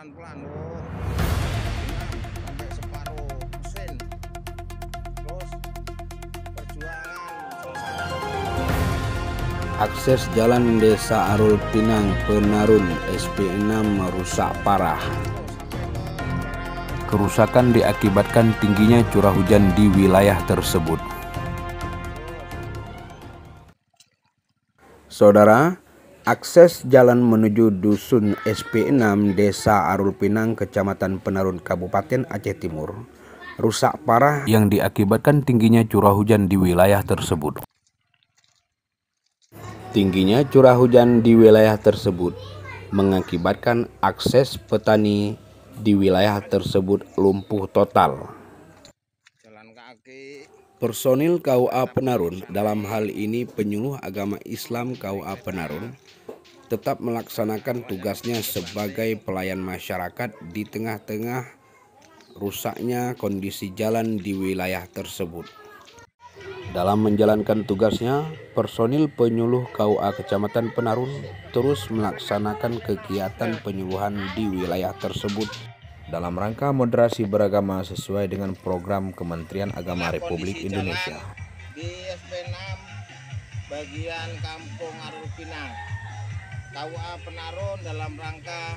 pelan-pelan loh. Sampai separuh mesin. Terus perjuangan selesai. Akses jalan Desa Arul Pinang Penarun SP6 rusak parah. Kerusakan diakibatkan tingginya curah hujan di wilayah tersebut. Saudara, akses jalan menuju Dusun SP6 Desa Arul Pinang Kecamatan Penarun Kabupaten Aceh Timur rusak parah yang diakibatkan tingginya curah hujan di wilayah tersebut. Tingginya curah hujan di wilayah tersebut mengakibatkan akses petani di wilayah tersebut lumpuh total. jalan kaki. Personil KUA Penarun, dalam hal ini penyuluh agama Islam KUA Penarun, tetap melaksanakan tugasnya sebagai pelayan masyarakat di tengah-tengah rusaknya kondisi jalan di wilayah tersebut. Dalam menjalankan tugasnya, personil penyuluh KUA Kecamatan Penarun terus melaksanakan kegiatan penyuluhan di wilayah tersebut dalam rangka moderasi beragama sesuai dengan program Kementerian Agama Republik Indonesia. Di SP6 bagian Kampung Arul Pinang, KUA Penarun dalam rangka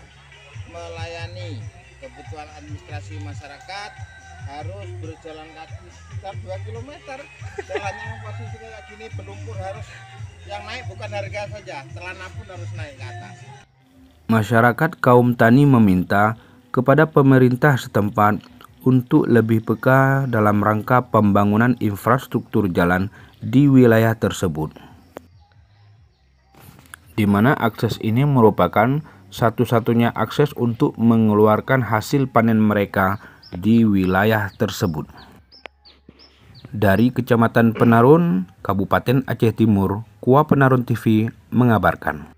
melayani kebutuhan administrasi masyarakat harus berjalan kaki sekitar 2 km. Jalannya posisi kayak gini berlumpur, harus yang naik bukan harga saja, celana pun harus naik ke atas. Masyarakat kaum tani meminta kepada pemerintah setempat untuk lebih peka dalam rangka pembangunan infrastruktur jalan di wilayah tersebut, di mana akses ini merupakan satu-satunya akses untuk mengeluarkan hasil panen mereka di wilayah tersebut. Dari Kecamatan Penarun, Kabupaten Aceh Timur, KUA Penarun TV mengabarkan.